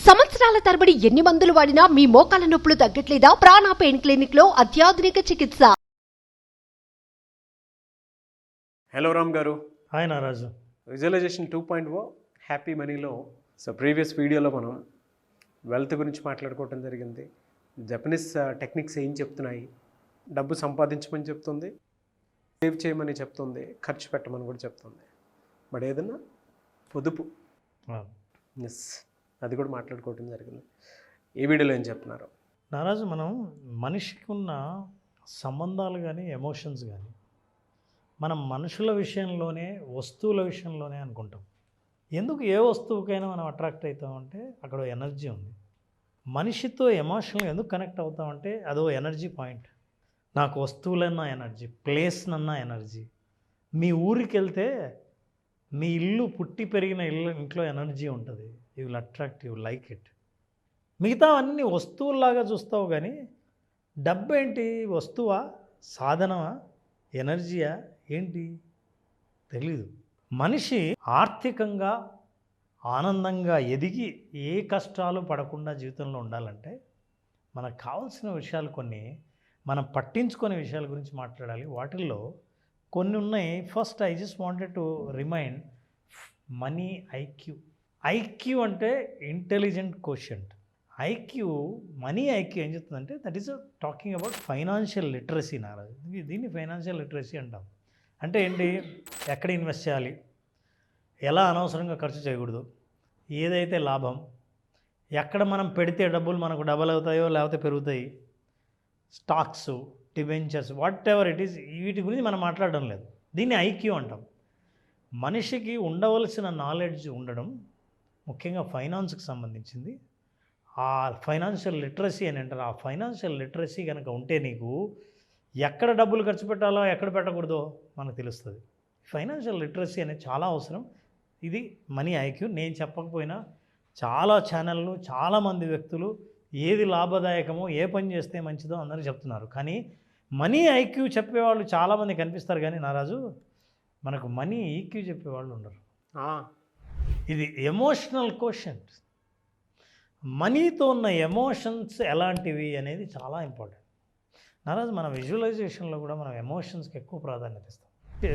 సంవత్సరాల తరబడి ఎన్ని మందులు వాడినా మీ మోకాల నొప్పులు తగ్గట్లేదా? ప్రాణ పెయిన్ క్లినిక్ లో అత్యాధునిక చికిత్స. హలో రామ్ గారు. హాయ్ నారాజు. విజువలైజేషన్ 2.0 హ్యాపీ మనీలో ప్రీవియస్ వీడియోలో మనం వెల్త్ గురించి మాట్లాడుకోవటం జరిగింది. జపనీస్ టెక్నిక్స్ ఏం చెప్తున్నాయి, డబ్బు సంపాదించమని చెప్తుంది, సేవ్ చేయమని చెప్తుంది, ఖర్చు పెట్టమని కూడా చెప్తుంది. బట్ ఏదన్నా పొదుపు ఎస్ అది కూడా మాట్లాడుకోవటం జరిగింది. ఈ వీడియోలో ఏం చెప్తున్నారు నారాజు? మనం మనిషికి ఉన్న సంబంధాలు కానీ ఎమోషన్స్ కానీ మనం మనుషుల విషయంలోనే వస్తువుల విషయంలోనే అనుకుంటాం. ఎందుకు ఏ వస్తువుకైనా మనం అట్రాక్ట్ అవుతామంటే అక్కడ ఎనర్జీ ఉంది. మనిషితో ఎమోషనల్గా ఎందుకు కనెక్ట్ అవుతామంటే అదో ఎనర్జీ పాయింట్. నాకు వస్తువులన్నా ఎనర్జీ, ప్లేస్నన్నా ఎనర్జీ. మీ ఊరికి వెళ్తే మీ ఇల్లు పుట్టి పెరిగిన ఇంట్లో ఎనర్జీ ఉంటుంది. You will attract, you like it. మిగతా అన్ని వస్తువుల్లాగా చూస్తావు కానీ డబ్బు ఏంటి? వస్తువా, సాధనమా, ఎనర్జీయా, ఏంటి తెలీదు. మనిషి ఆర్థికంగా ఆనందంగా ఎదిగి ఏ కష్టాలు పడకుండా జీవితంలో ఉండాలంటే మనకు కావాల్సిన విషయాలు కొన్ని మనం పట్టించుకునే విషయాల గురించి మాట్లాడాలి. వాటిల్లో కొన్ని ఉన్నాయి. First I just wanted to remind money IQ. IQ అంటే intelligent quotient. IQ, money IQ ఏం చెప్తుందంటే that is talking about financial literacy. Naraju, దీన్ని ఫైనాన్షియల్ లిటరసీ అంటాం. అంటే ఏంటి? ఎక్కడ ఇన్వెస్ట్ చేయాలి, ఎలా అనవసరంగా ఖర్చు చేయకూడదు, ఏదైతే లాభం, ఎక్కడ మనం పెడితే డబ్బులు మనకు డబల్ అవుతాయో లేకపోతే పెరుగుతాయి, stocks, debentures, what ever it is, వీటి గురించి మనం మాట్లాడడం లేదు. దీన్ని ఐక్యూ అంటాం. మనిషికి ఉండవలసిన నాలెడ్జ్ ఉండడం, ముఖ్యంగా ఫైనాన్స్కి సంబంధించింది. ఆ ఫైనాన్షియల్ లిటరసీ అని అంటారు. ఆ ఫైనాన్షియల్ లిటరసీ కనుక ఉంటే నీకు ఎక్కడ డబ్బులు ఖర్చు పెట్టాలో ఎక్కడ పెట్టకూడదో మనకు తెలుస్తుంది. ఫైనాన్షియల్ లిటరసీ అనేది చాలా అవసరం. ఇది మనీ ఐక్యూ. నేను చెప్పకపోయినా చాలా ఛానళ్ళు, చాలామంది వ్యక్తులు ఏది లాభదాయకమో, ఏ పని చేస్తే మంచిదో అందరూ చెప్తున్నారు. కానీ మనీ ఐక్యూ చెప్పేవాళ్ళు చాలామంది కనిపిస్తారు కానీ నారాజు మనకు మనీ ఈక్యూ చెప్పేవాళ్ళు ఉండరు. ఇది ఎమోషనల్ కోషెంట్. మనీతో ఉన్న ఎమోషన్స్ ఎలాంటివి అనేది చాలా ఇంపార్టెంట్. నారాజు, మన విజువలైజేషన్లో కూడా మనం ఎమోషన్స్కి ఎక్కువ ప్రాధాన్యత ఇస్తాం.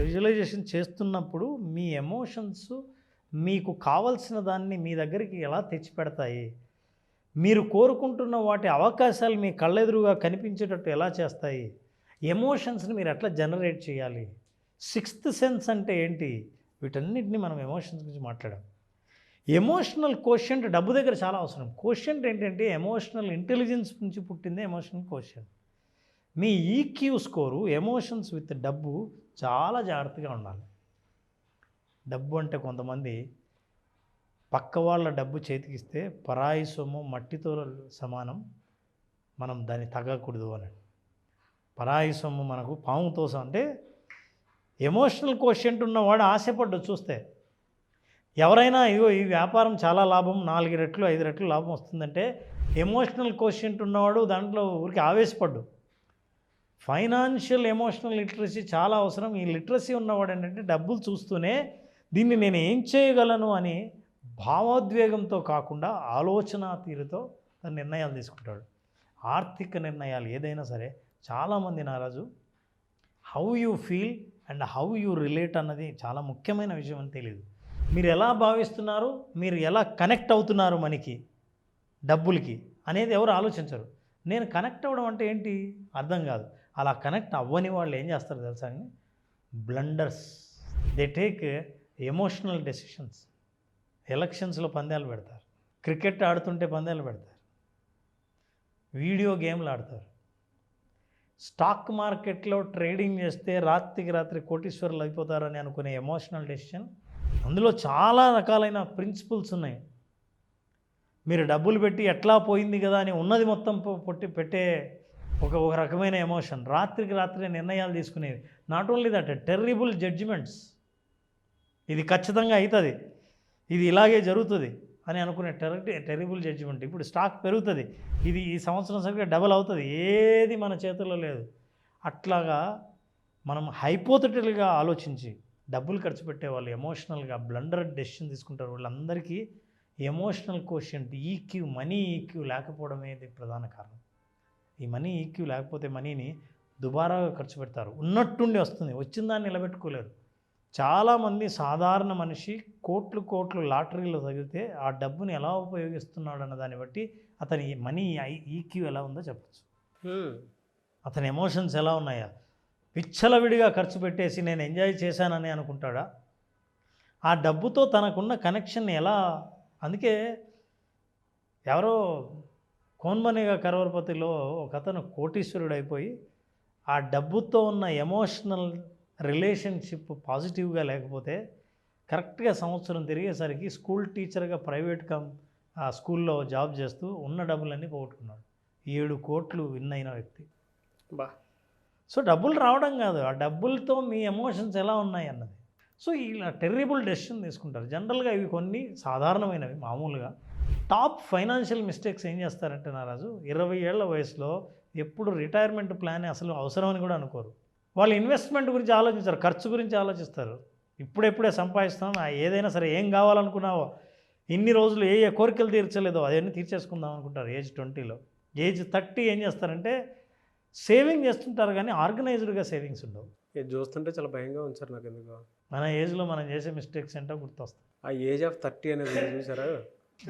విజువలైజేషన్ చేస్తున్నప్పుడు మీ ఎమోషన్స్ మీకు కావలసిన దాన్ని మీ దగ్గరికి ఎలా తెచ్చిపెడతాయి, మీరు కోరుకుంటున్న వాటి అవకాశాలు మీ కళ్ళెదురుగా కనిపించేటట్టు ఎలా చేస్తాయి, ఎమోషన్స్ని మీరు ఎట్లా జనరేట్ చేయాలి, సిక్స్త్ సెన్స్ అంటే ఏంటి, వీటన్నిటిని మనం ఎమోషన్స్ గురించి మాట్లాడాం. ఎమోషనల్ కోషెంట్ డబ్బు దగ్గర చాలా అవసరం. కోషెంట్ ఏంటంటే ఎమోషనల్ ఇంటెలిజెన్స్ నుంచి పుట్టిందే ఎమోషనల్ కోషెంట్. మీ ఈక్యూ స్కోరు ఎమోషన్స్ విత్ డబ్బు చాలా జాగ్రత్తగా ఉండాలి. డబ్బు అంటే కొంతమంది పక్క వాళ్ళ డబ్బు చేతికిస్తే పరాయి సొమ్ము మట్టితో సమానం, మనం దాన్ని తగ్గకూడదు అని. పరాయి సొమ్ము మనకు పాముతో అంటే ఎమోషనల్ కోషెంట్ ఉన్నవాడు ఆశపడ్డు చూస్తే. ఎవరైనా ఇగో ఈ వ్యాపారం చాలా లాభం, 4 రెట్లు 5 రెట్లు లాభం వస్తుందంటే ఎమోషనల్ కోషెంట్ ఉన్నవాడు దాంట్లో ఊరికి ఆవేశపడ్డు. ఫైనాన్షియల్ ఎమోషనల్ లిటరసీ చాలా అవసరం. ఈ లిటరసీ ఉన్నవాడు ఏంటంటే డబ్బులు చూస్తూనే దీన్ని నేను ఏం చేయగలను అని భావోద్వేగంతో కాకుండా ఆలోచన తీరుతో తన నిర్ణయాలు తీసుకుంటాడు. ఆర్థిక నిర్ణయాలు ఏదైనా సరే చాలామంది Naraju how you feel and how you relate అన్నది చాలా ముఖ్యమైన విషయం అని తెలియదు. మీరు ఎలా భావిస్తున్నారు, మీరు ఎలా కనెక్ట్ అవుతున్నారు మనకి డబ్బులకి అనేది ఎవరు ఆలోచించరు. నేను కనెక్ట్ అవ్వడం అంటే ఏంటి అర్థం కాదు. అలా కనెక్ట్ అవ్వని వాళ్ళు ఏం చేస్తారు తెలుసా అండి? Blunders. They take emotional decisions. ఎలక్షన్స్లో పందాలు పెడతారు, క్రికెట్ ఆడుతుంటే పందాలు పెడతారు, వీడియో గేమ్లు ఆడతారు, స్టాక్ మార్కెట్లో ట్రేడింగ్ చేస్తే రాత్రికి రాత్రి కోటీశ్వరులు అయిపోతారని అనుకునే ఎమోషనల్ డెసిషన్. అందులో చాలా రకాలైన ప్రిన్సిపల్స్ ఉన్నాయి. మీరు డబ్బులు పెట్టి ఎట్లా పోయింది కదా అని ఉన్నది మొత్తం పెట్టే ఒక రకమైన ఎమోషన్. రాత్రికి రాత్రి నిర్ణయాలు తీసుకునేవి. Not only that, terrible judgements. ఇది ఖచ్చితంగా అవుతుంది, ఇది ఇలాగే జరుగుతుంది అని అనుకునే టెర్రిబుల్ జడ్జిమెంట్. ఇప్పుడు స్టాక్ పెరుగుతుంది, ఇది ఈ సంవత్సరం సరిగ్గా డబల్ అవుతుంది, ఏది మన చేతుల్లో లేదు. అట్లాగా మనం హైపోథెటికల్గా ఆలోచించి డబ్బులు ఖర్చు పెట్టే వాళ్ళు ఎమోషనల్గా బ్లండర్ డెసిషన్ తీసుకుంటారు. వాళ్ళందరికీ emotional quotient EQ, money EQ లేకపోవడమే ఇది ప్రధాన కారణం. ఈ మనీ ఈక్యూ లేకపోతే మనీని దుబారాగా ఖర్చు పెడతారు. ఉన్నట్టుండి వస్తుంది, వచ్చిన దాన్ని నిలబెట్టుకోలేరు. చాలామంది సాధారణ మనిషి కోట్లు లాటరీలో తగిలితే ఆ డబ్బుని ఎలా ఉపయోగిస్తున్నాడు అన్న దాన్ని బట్టి అతని మనీ ఈక్యూ ఎలా ఉందో చెప్పచ్చు. అతని ఎమోషన్స్ ఎలా ఉన్నాయా? విచ్చలవిడిగా ఖర్చు పెట్టేసి నేను ఎంజాయ్ చేశానని అనుకుంటాడా? ఆ డబ్బుతో తనకున్న కనెక్షన్ ఎలా? అందుకే ఎవరో కోన్మనేగా కరోర్పతిలో ఒక అతను కోటీశ్వరుడు అయిపోయి ఆ డబ్బుతో ఉన్న ఎమోషనల్ రిలేషన్షిప్ పాజిటివ్గా లేకపోతే కరెక్ట్గా సంవత్సరం తిరిగేసరికి స్కూల్ టీచర్గా ప్రైవేట్ ఆ స్కూల్లో జాబ్ చేస్తూ ఉన్న డబ్బులన్నీ పోగొట్టుకున్నాడు. 7 కోట్లు విన్ అయిన వ్యక్తి. బా. సో డబ్బులు రావడం కాదు, ఆ డబ్బులతో మీ ఎమోషన్స్ ఎలా ఉన్నాయి అన్నది. సో ఇలా టెర్రిబుల్ డెసిషన్ తీసుకుంటారు. జనరల్గా ఇవి కొన్ని సాధారణమైనవి. మామూలుగా టాప్ ఫైనాన్షియల్ మిస్టేక్స్ ఏం చేస్తారంటే నారాజు, 20 ఏళ్ల వయసులో ఎప్పుడు రిటైర్మెంట్ ప్లాన్ అసలు అవసరమని కూడా అనుకోరు. వాళ్ళు ఇన్వెస్ట్మెంట్ గురించి ఆలోచించారు, ఖర్చు గురించి ఆలోచిస్తారు. ఇప్పుడెప్పుడే సంపాదిస్తాం, ఏదైనా సరే ఏం కావాలనుకున్నావో, ఇన్ని రోజులు ఏ కోరికలు తీర్చలేదో అవన్నీ తీర్చేసుకుందాం అనుకుంటారు. ఏజ్ 20లో. ఏజ్ 30 ఏం చేస్తారంటే సేవింగ్ చేస్తుంటారు, కానీ ఆర్గనైజ్డ్గా సేవింగ్స్ ఉండవు. ఇది చూస్తుంటే చాలా భయంగా ఉంచారు నాకు. ఎందుకు మన ఏజ్లో మనం చేసే మిస్టేక్స్ ఏంటో గుర్తొస్తాయి. ఆ ఏజ్ ఆఫ్ 30 అనేది చూసారా,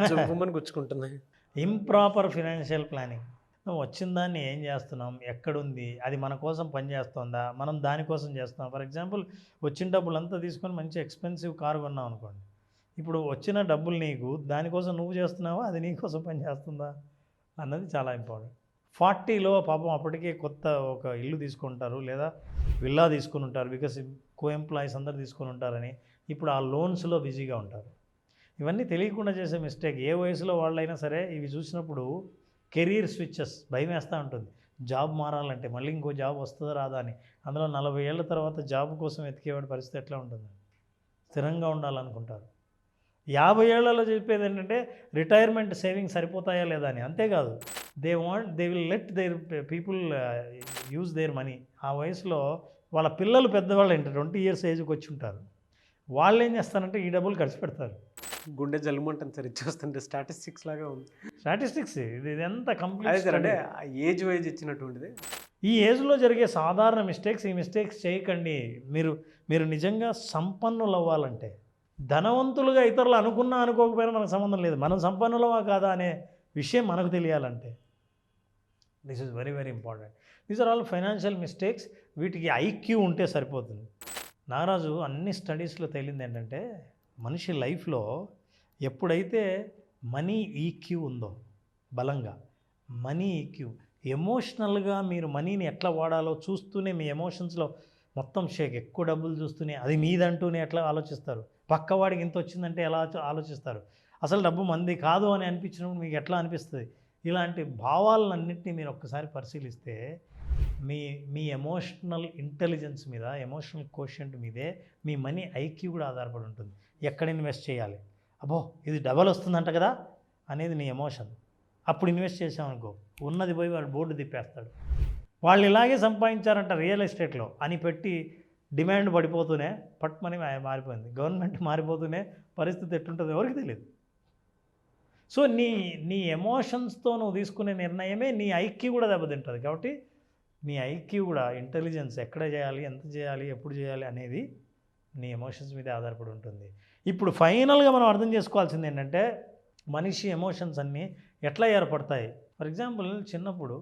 జుమ్మని గుచ్చుకుంటున్నాయి. Improper financial planning. నువ్వు వచ్చిన దాన్ని ఏం చేస్తున్నాం, ఎక్కడుంది, అది మన కోసం పనిచేస్తుందా, మనం దానికోసం చేస్తున్నాం. ఫర్ ఎగ్జాంపుల్ వచ్చిన డబ్బులు అంతా తీసుకొని మంచి ఎక్స్పెన్సివ్ కారు కొన్నాం అనుకోండి. ఇప్పుడు వచ్చిన డబ్బులు నీకు దానికోసం నువ్వు చేస్తున్నావా, అది నీకోసం పనిచేస్తుందా అన్నది చాలా ఇంపార్టెంట్. 40లో పాపం అప్పటికే కొత్త ఒక ఇల్లు తీసుకుంటారు, లేదా విల్లా తీసుకుని ఉంటారు. బికాస్ ఎంప్లాయీస్ అందరు తీసుకొని ఉంటారని ఇప్పుడు ఆ లోన్స్లో బిజీగా ఉంటారు. ఇవన్నీ తెలియకుండా చేసే మిస్టేక్. ఏ వయసులో వాళ్ళైనా సరే ఇవి చూసినప్పుడు కెరీర్ స్విచ్చెస్ భయం వేస్తూ ఉంటుంది. జాబ్ మారాలంటే మళ్ళీ ఇంకో జాబ్ వస్తుందా రాదా అని. అందులో 40 ఏళ్ళ తర్వాత జాబ్ కోసం వెతికేవాడి పరిస్థితి ఎట్లా ఉంటుంది? స్థిరంగా ఉండాలనుకుంటారు. 50 ఏళ్లలో చెప్పేది ఏంటంటే రిటైర్మెంట్ సేవింగ్స్ సరిపోతాయా లేదా అని. అంతేకాదు, they will let their people use their money. ఆ వయసులో వాళ్ళ పిల్లలు పెద్దవాళ్ళు ఏంటి 20 ఇయర్స్ ఏజ్కి వచ్చి ఉంటారు. వాళ్ళు ఏం చేస్తారంటే ఈ డబ్బులు ఖర్చు పెడతారు. గుండె జల్లుమంటుంది సార్, ఇచ్చేస్తుంటే స్టాటిస్టిక్స్ లాగా ఉంది. స్టాటిస్టిక్స్ ఇది ఎంత అదే కంప్లీట్ సార్, అంటే ఏజ్ వైజ్ ఇచ్చినటువంటిది. ఈ ఏజ్లో జరిగే సాధారణ మిస్టేక్స్. ఈ మిస్టేక్స్ చేయకండి. మీరు నిజంగా సంపన్నులు అవ్వాలంటే, ధనవంతులుగా ఇతరులు అనుకున్నా అనుకోకపోయినా మనకు సంబంధం లేదు, మనం సంపన్నులమా కాదా అనే విషయం మనకు తెలియాలంటే this is very very important. These are all financial mistakes. వీటికి ఐక్యూ ఉంటే సరిపోతుంది. నారాజు అన్ని స్టడీస్లో తేలింది ఏంటంటే, మనిషి లైఫ్లో ఎప్పుడైతే మనీ ఈక్యూ ఉందో బలంగా, మనీ ఈక్యూ, ఎమోషనల్గా మీరు మనీని ఎట్లా వాడాలో చూస్తూనే మీ ఎమోషన్స్లో మొత్తం షేక్, ఎక్కువ డబ్బులు చూస్తూనే అది మీదంటూనే ఎట్లా ఆలోచిస్తారు, పక్కవాడికి ఇంత వచ్చిందంటే ఎలా ఆలోచిస్తారు, అసలు డబ్బు మంది కాదు అని అనిపించినప్పుడు మీకు ఎట్లా అనిపిస్తుంది. ఇలాంటి భావాలన్నింటినీ మీరు ఒక్కసారి పరిశీలిస్తే మీ ఎమోషనల్ ఇంటెలిజెన్స్ మీద, ఎమోషనల్ కోషెంట్ మీదే మీ మనీ ఐక్యూ కూడా ఆధారపడి ఉంటుంది. ఎక్కడ ఇన్వెస్ట్ చేయాలి, అబ్బో ఇది డబల్ వస్తుందంట కదా అనేది నీ ఎమోషన్. అప్పుడు ఇన్వెస్ట్ చేసామనుకో, ఉన్నది పోయి వాడు బోర్డు తిప్పేస్తాడు. వాళ్ళు ఇలాగే సంపాదించారంట రియల్ ఎస్టేట్లో అని పెట్టి డిమాండ్ పడిపోతూనే పట్టుమని మారిపోయింది. గవర్నమెంట్ మారిపోతూనే పరిస్థితి ఎట్లుంటుందో ఎవరికి తెలియదు. సో నీ ఎమోషన్స్తో నువ్వు తీసుకునే నిర్ణయమే నీ ఐక్యూ కూడా దెబ్బతింటుంది. కాబట్టి నీ ఐక్యూ కూడా, ఇంటెలిజెన్స్ ఎక్కడ చేయాలి, ఎంత చేయాలి, ఎప్పుడు చేయాలి అనేది నీ ఎమోషన్స్ మీదే ఆధారపడి ఉంటుంది. ఇప్పుడు ఫైనల్గా మనం అర్థం చేసుకోవాల్సింది ఏంటంటే, మనిషి ఎమోషన్స్ అన్నీ ఎట్లా ఏర్పడతాయి. ఫర్ ఎగ్జాంపుల్, చిన్నప్పుడు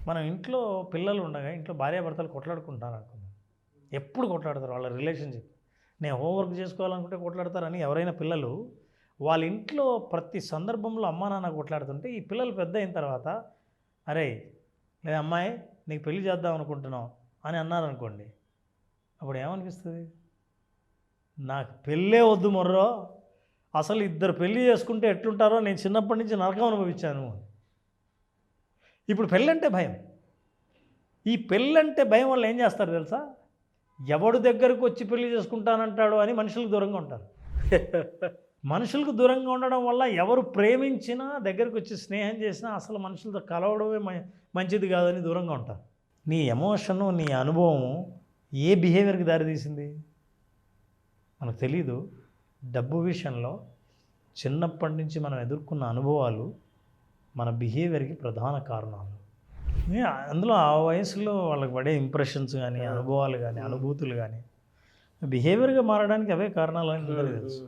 మనం ఇంట్లో పిల్లలు ఉండగా ఇంట్లో భార్యాభర్తలు కొట్లాడుకుంటారు అనుకుందాం. ఎప్పుడు కొట్లాడతారు వాళ్ళ రిలేషన్షిప్. నేను హోంవర్క్ చేసుకోవాలనుకుంటే కొట్లాడతారని ఎవరైనా పిల్లలు వాళ్ళ ఇంట్లో ప్రతి సందర్భంలో అమ్మా నాన్న కొట్లాడుతుంటే, ఈ పిల్లలు పెద్ద అయిన తర్వాత అరే లేదా అమ్మాయి నీకు పెళ్లి చేద్దాం అనుకుంటున్నావు అని అన్నారనుకోండి, అప్పుడు ఏమనిపిస్తుంది? నాకు పెళ్ళే వద్దు మొర్రో, అసలు ఇద్దరు పెళ్ళి చేసుకుంటే ఎట్లుంటారో నేను చిన్నప్పటి నుంచి నరకం అనుభవించాను. ఇప్పుడు పెళ్ళంటే భయం. ఈ పెళ్ళంటే భయం వల్ల ఏం చేస్తారు తెలుసా? ఎవడు దగ్గరకు వచ్చి పెళ్లి చేసుకుంటానంటాడు అని మనుషులకు దూరంగా ఉంటారు. మనుషులకు దూరంగా ఉండడం వల్ల ఎవరు ప్రేమించినా, దగ్గరకు వచ్చి స్నేహం చేసినా అసలు మనుషులతో కలవడమే మంచిది కాదని దూరంగా ఉంటారు. నీ ఎమోషను, నీ అనుభవం ఏ బిహేవియర్కి దారితీసింది మనకు తెలీదు. డబ్బు విషయంలో చిన్నప్పటి నుంచి మనం ఎదుర్కొన్న అనుభవాలు మన బిహేవియర్కి ప్రధాన కారణాలు. అందులో ఆ వయసులో వాళ్ళకి పడే ఇంప్రెషన్స్ కానీ, అనుభవాలు కానీ, అనుభూతులు కానీ బిహేవియర్గా మారడానికి అవే కారణాలు అని అందరికీ తెలుసు.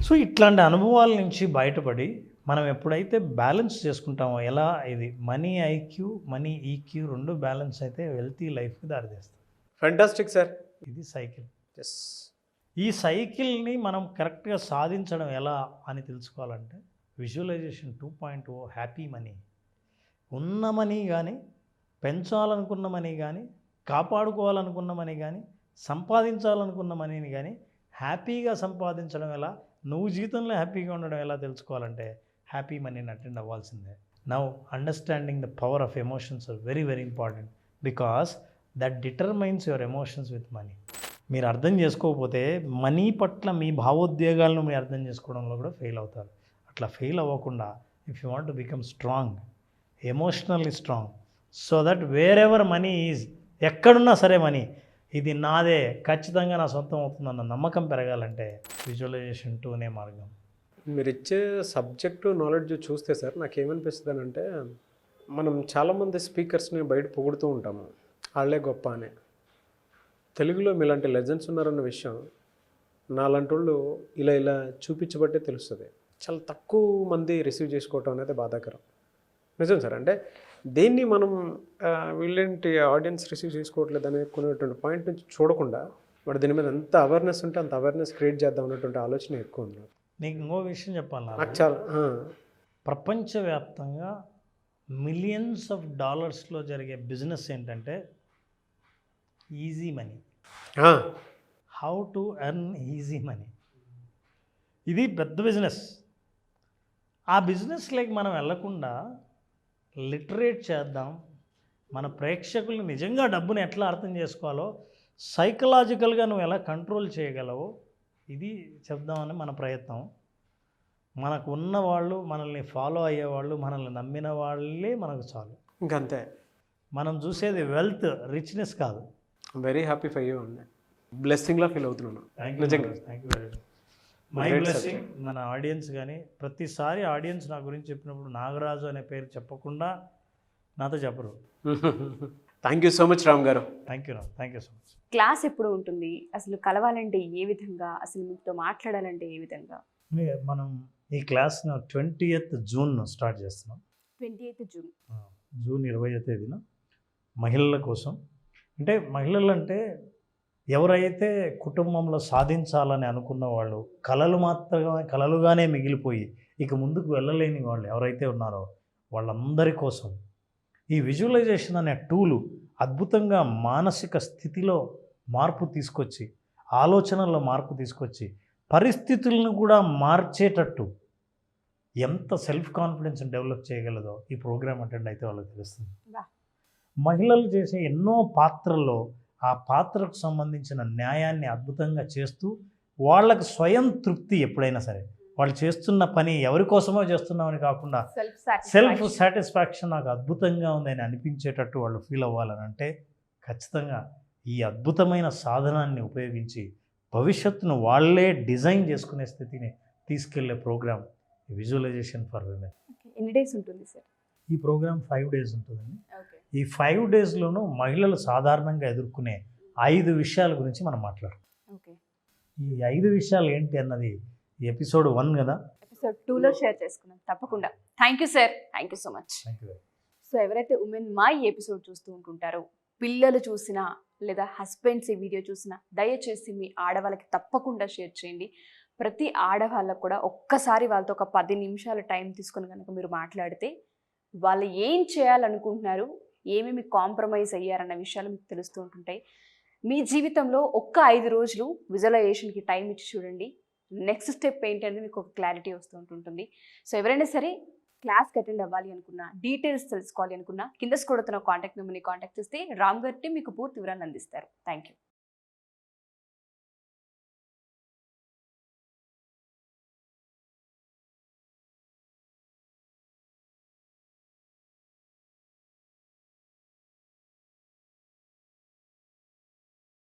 సో ఇట్లాంటి అనుభవాల నుంచి బయటపడి మనం ఎప్పుడైతే బ్యాలెన్స్ చేసుకుంటామో, ఎలా ఇది మనీ ఐక్యూ, మనీ ఈక్యూ రెండు బ్యాలెన్స్ అయితే వెల్తీ లైఫ్కి దారితీస్తుంది. Fantastic sir. ఇది సైకిల్. ఎస్. ఈ సైకిల్ని మనం కరెక్ట్గా సాధించడం ఎలా అని తెలుసుకోవాలంటే విజువలైజేషన్ 2.0 హ్యాపీ మనీ. ఉన్న మనీ కానీ, పెంచాలనుకున్న మనీ కానీ, కాపాడుకోవాలనుకున్న మనీ కానీ, సంపాదించాలనుకున్న మనీని కానీ హ్యాపీగా సంపాదించడం ఎలా, నువ్వు జీవితంలో హ్యాపీగా ఉండడం ఎలా తెలుసుకోవాలంటే హ్యాపీ మనీని అటెండ్ అవ్వాల్సిందే. Now understanding the power of emotions are very very important because that determines your emotions with money. మీరు అర్థం చేసుకోకపోతే మనీ పట్ల మీ భావోద్వేగాలను మీరు అర్థం చేసుకోవడంలో కూడా ఫెయిల్ అవుతారు. అట్లా ఫెయిల్ అవ్వకుండా if you want to become strong, emotionally strong, so that wear ever money is, ఎక్కడున్నా సరే మనీ ఇది నాదే, ఖచ్చితంగా నా సొంతం అవుతుందన్న నమ్మకం పెరగాలంటే విజువలైజేషన్ 2నే మార్గం. మీరు ఇచ్చే సబ్జెక్టు నాలెడ్జ్ చూస్తే సార్ నాకేమనిపిస్తుంది అంటే, మనం చాలామంది స్పీకర్స్ని బయట పొగుడుతూ ఉంటాము, వాళ్ళే గొప్ప అని. తెలుగులో మీలాంటి లెజెండ్స్ ఉన్నారన్న విషయం నాలాంటి వాళ్ళు ఇలా ఇలా చూపించబట్టే తెలుస్తుంది. చాలా తక్కువ మంది రిసీవ్ చేసుకోవటం అనేది బాధాకరం. నిజం సార్. అంటే దేన్ని మనం వీళ్ళేంటి ఆడియన్స్ రిసీవ్ చేసుకోవట్లేదు అనుకునేటువంటి పాయింట్ నుంచి చూడకుండా వాడు దీని మీద ఎంత అవేర్నెస్ ఉంటే అంత అవేర్నెస్ క్రియేట్ చేద్దాం అన్నటువంటి ఆలోచన ఎక్కువ ఉంది. నీకు ఇంకో విషయం చెప్పాలి, నాకు చాలా ప్రపంచవ్యాప్తంగా మిలియన్స్ ఆఫ్ డాలర్స్లో జరిగే బిజినెస్ ఏంటంటే easy money. How to earn easy money, ఇది పెద్ద బిజినెస్. ఆ బిజినెస్లోకి మనం వెళ్లకుండా లిటరేట్ చేద్దాం, మన ప్రేక్షకులు నిజంగా డబ్బుని ఎట్లా అర్థం చేసుకోవాలో, సైకలాజికల్గా నువ్వు ఎలా కంట్రోల్ చేయగలవో ఇది చెప్దామని మన ప్రయత్నం. మనకు ఉన్నవాళ్ళు, మనల్ని ఫాలో అయ్యేవాళ్ళు, మనల్ని నమ్మిన వాళ్ళే మనకు చాలు. ఇంకంతే. మనం చూసేది వెల్త్, రిచ్నెస్ కాదు. వెరీ హ్యాపీ ఫర్ యూ అండి. బ్లెస్సింగ్లా ఫీల్ అవుతున్నాను. నిజంగా thank you very much. My blessing. మన ఆడియన్స్ కానీ ప్రతిసారి ఆడియన్స్ నా గురించి చెప్పినప్పుడు నాగరాజు అనే పేరు చెప్పకుండా నాతో చెప్పరు. Thank you so much Ram garu. Thank you so much. Class ఎప్పుడు ఉంటుంది, అసలు కలవాలంటే ఏ విధంగా, అసలు మీతో మాట్లాడాలంటే ఏ విధంగా? మనం ఈ క్లాస్ను 20th జూన్ స్టార్ట్ చేస్తున్నాం. 28th జూన్, జూన్ 20వ తేదీన మహిళల కోసం. అంటే మహిళలు అంటే ఎవరైతే కుటుంబంలో సాధించాలని అనుకున్న వాళ్ళు, కలలుగానే మిగిలిపోయి ఇక ముందుకు వెళ్ళలేని వాళ్ళు ఎవరైతే ఉన్నారో వాళ్ళందరి కోసం ఈ విజువలైజేషన్ అనే టూలు అద్భుతంగా మానసిక స్థితిలో మార్పు తీసుకొచ్చి, ఆలోచనల్లో మార్పు తీసుకొచ్చి, పరిస్థితులను కూడా మార్చేటట్టు ఎంత సెల్ఫ్ కాన్ఫిడెన్స్ డెవలప్ చేయగలదో ఈ ప్రోగ్రామ్ అటెండ్ అయితే వాళ్ళకి తెలుస్తుంది. మహిళలు చేసే ఎన్నో పాత్రల్లో ఆ పాత్రకు సంబంధించిన న్యాయాన్ని అద్భుతంగా చేస్తూ వాళ్ళకి స్వయం తృప్తి, ఎప్పుడైనా సరే వాళ్ళు చేస్తున్న పని ఎవరి కోసమో చేస్తున్నామని కాకుండా సెల్ఫ్ సాటిస్ఫాక్షన్ నాకు అద్భుతంగా ఉందని అనిపించేటట్టు వాళ్ళు ఫీల్ అవ్వాలని అంటే ఖచ్చితంగా ఈ అద్భుతమైన సాధనాన్ని ఉపయోగించి భవిష్యత్తును వాళ్ళే డిజైన్ చేసుకునే స్థితిని తీసుకెళ్లే ప్రోగ్రామ్ విజువలైజేషన్ ఫర్ విమెన్. ఎన్ని డేస్ ఉంటుంది సార్ ఈ ప్రోగ్రామ్? 5 days ఉంటుందండి. ఈ 5 daysలోనూ మహిళలు సాధారణంగా ఎదుర్కొనే 5 విషయాల గురించి మనం మాట్లాడుతాం. ఈ 5 విషయాలు ఏంటి అన్నది ఎపిసోడ్ 1 కదా, ఎపిసోడ్ 2లో షేర్ చేసుకున్నాం తప్పకుండా. Thank you sir, thank you so much. Thank you. So ఎవరైతే ఉమెన్ మా ఈ ఎపిసోడ్ చూస్తూ ఉంటుంటారో, పిల్లలు చూసినా లేదా హస్బెండ్స్ ఈ వీడియో చూసినా దయచేసి మీ ఆడవాళ్ళకి తప్పకుండా షేర్ చేయండి. ప్రతి ఆడవాళ్ళకు కూడా ఒక్కసారి వాళ్ళతో ఒక 10 నిమిషాల టైం తీసుకొని కనుక మీరు మాట్లాడితే వాళ్ళు ఏం చేయాలనుకుంటున్నారు, ఏమేమి కాంప్రమైజ్ అయ్యారన్న విషయాలు మీకు తెలుస్తూ ఉంటుంటాయి. మీ జీవితంలో ఒక్క 5 రోజులు విజువలైజేషన్కి టైం ఇచ్చి చూడండి. నెక్స్ట్ స్టెప్ ఏంటనేది మీకు ఒక క్లారిటీ వస్తూ ఉంటుంటుంది. సో ఎవరైనా సరే క్లాస్కి అటెండ్ అవ్వాలి అనుకున్నా, డీటెయిల్స్ తెలుసుకోవాలి అనుకున్నా, కింద స్క్రోల్ అవుతున్న కాంటాక్ట్ నెంబర్ని కాంటాక్ట్ చేస్తే రామ్ గారి మీకు పూర్తి వివరాలు అందిస్తారు. Thank you.